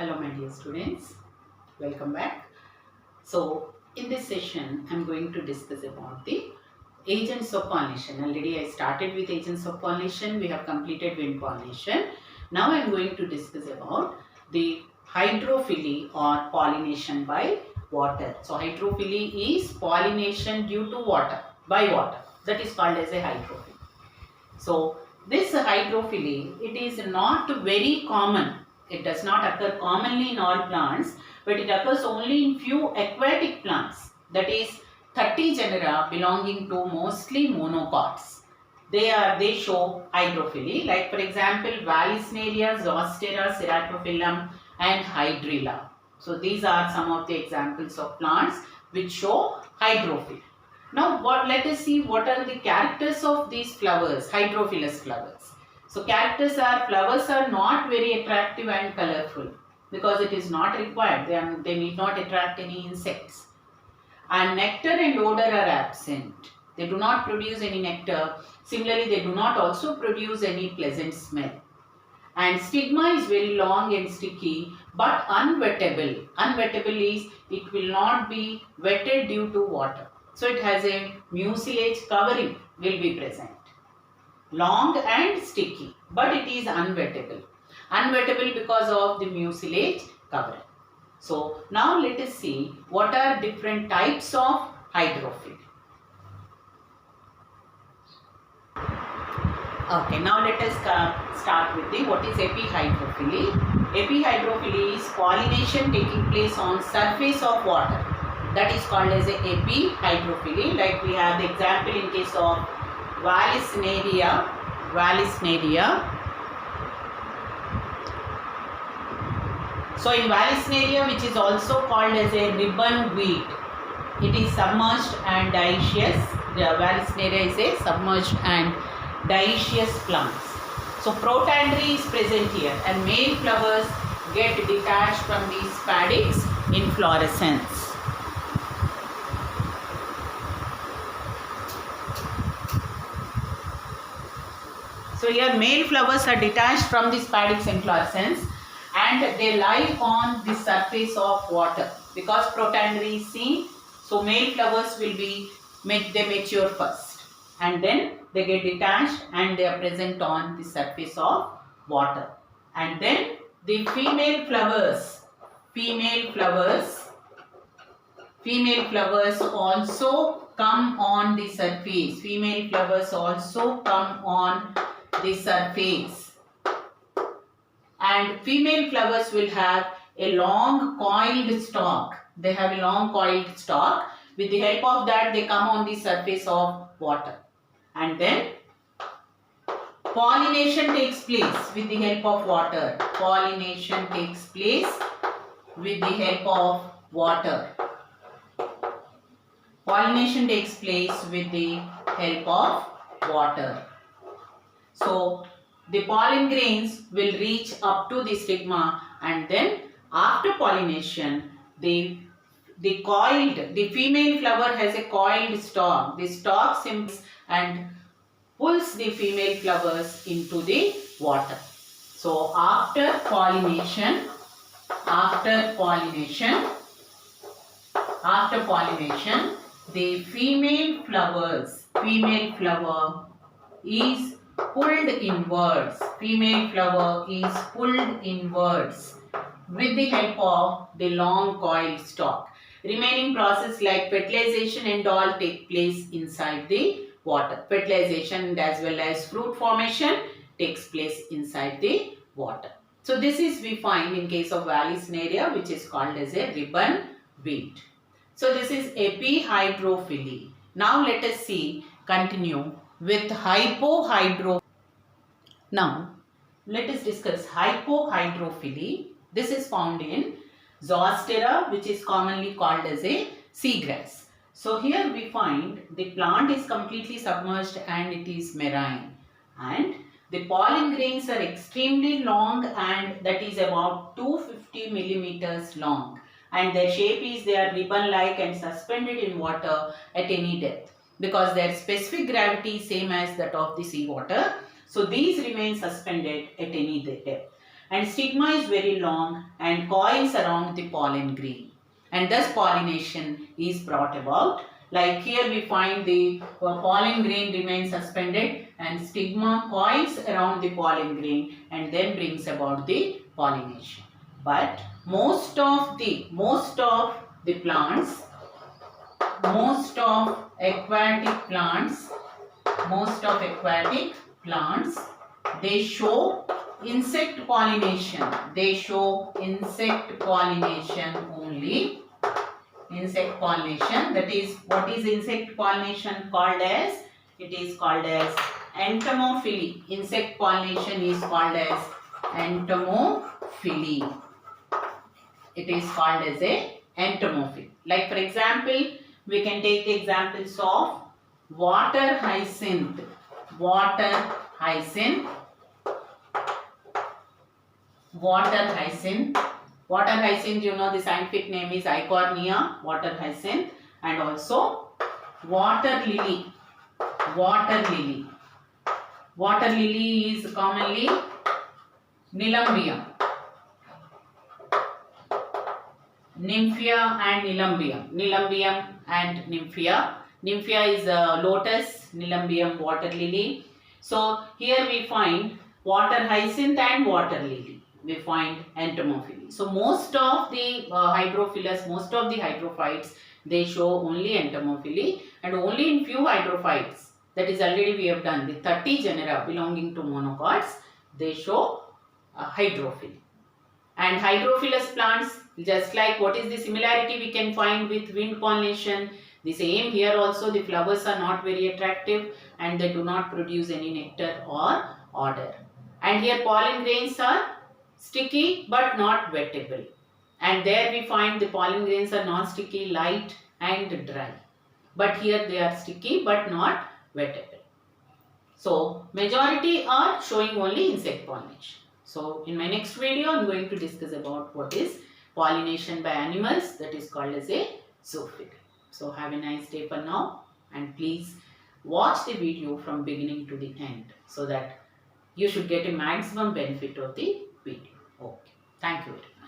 Hello my dear students, welcome back. So in this session I am going to discuss about the agents of pollination. Already I started with agents of pollination, we have completed wind pollination. Now I am going to discuss about the hydrophily or pollination by water. So hydrophily is pollination due to water, by water, that is called as a hydrophily. So this hydrophily, it is not very common. It does not occur commonly in all plants, but it occurs only in few aquatic plants. That is 30 genera belonging to mostly monocots. They show hydrophily. Like for example, Vallisneria, Zostera, Ceratophyllum and Hydrilla. So these are some of the examples of plants which show hydrophily. Now let us see what are the characters of these flowers, hydrophilous flowers. So characters are, flowers are not very attractive and colorful because it is not required. They need not attract any insects. And nectar and odor are absent. They do not produce any nectar. Similarly, they do not also produce any pleasant smell. And stigma is very long and sticky but unwettable. Unwettable is it will not be wetted due to water. So it has a mucilage covering will be present. Long and sticky, but it is unwettable. Unwettable because of the mucilage covering. So now let us see what are different types of hydrophily. Okay, now let us start with the what is epihydrophily. Epihydrophily is pollination taking place on surface of water. That is called as a epihydrophily. Like we have the example in case of Vallisneria. So in Vallisneria, which is also called as a ribbon weed, it is submerged and dioecious. The Vallisneria is a submerged and dioecious plants. So protandry is present here and male flowers get detached from these spadix inflorescence. So here male flowers are detached from the spadix inflorescence and they lie on the surface of water because protandry is seen. So male flowers will be, they mature first and then they get detached and they are present on the surface of water. And then the female flowers also come on the surface. Female flowers also come on the surface. And female flowers will have a long coiled stalk. They have a long coiled stalk. With the help of that, they come on the surface of water. And then pollination takes place with the help of water. Pollination takes place with the help of water. Pollination takes place with the help of water. So the pollen grains will reach up to the stigma and then after pollination the female flower has a coiled stalk. The stalk simples and pulls the female flowers into the water. So after pollination the female flower is pulled inwards. Female flower is pulled inwards with the help of the long coiled stalk. Remaining process like fertilization and all take place inside the water. Fertilization as well as fruit formation takes place inside the water. So this is we find in case of Vallisneria, which is called as a ribbon weed. So this is epihydrophily. Now let us continue with hypohydrophily. Now let us discuss hypohydrophily. This is found in Zostera, which is commonly called as a seagrass. So here we find the plant is completely submerged and it is marine. And the pollen grains are extremely long and that is about 250 millimeters long. And their shape is they are ribbon-like and suspended in water at any depth because their specific gravity is same as that of the seawater. So these remain suspended at any depth. and stigma is very long and coils around the pollen grain, and thus pollination is brought about. Like here we find the pollen grain remains suspended and stigma coils around the pollen grain and then brings about the pollination. But most of the plants, most of aquatic plants, they show insect pollination. They show insect pollination only. Insect pollination, that is, what is insect pollination called as? It is called as entomophily. Insect pollination is called as entomophily. It is called as a entomophily. Like for example, we can take the examples of water hyacinth. Water hyacinth, you know, the scientific name is Eichhornia water hyacinth, and also water lily. Water lily is commonly Nelumbium. Nymphea and Nelumbium. Nelumbium and Nymphea. Nymphea is lotus, Nelumbium water lily. So here we find water hyacinth and water lily. We find entomophily. So most of the hydrophilus, most of the hydrophytes, they show only entomophily, and only in few hydrophytes, that is already we have done, the 30 genera belonging to monocots, they show hydrophily. And hydrophilous plants, just like what is the similarity we can find with wind pollination, the same here also, the flowers are not very attractive and they do not produce any nectar or odor. And here pollen grains are sticky but not wettable. And there we find the pollen grains are non-sticky, light and dry. But here they are sticky but not wettable. So majority are showing only insect pollination. So in my next video, I am going to discuss about what is pollination by animals, that is called as a zoophyte. So have a nice day for now, and please watch the video from beginning to the end so that you should get a maximum benefit of the video. Okay. Thank you very much.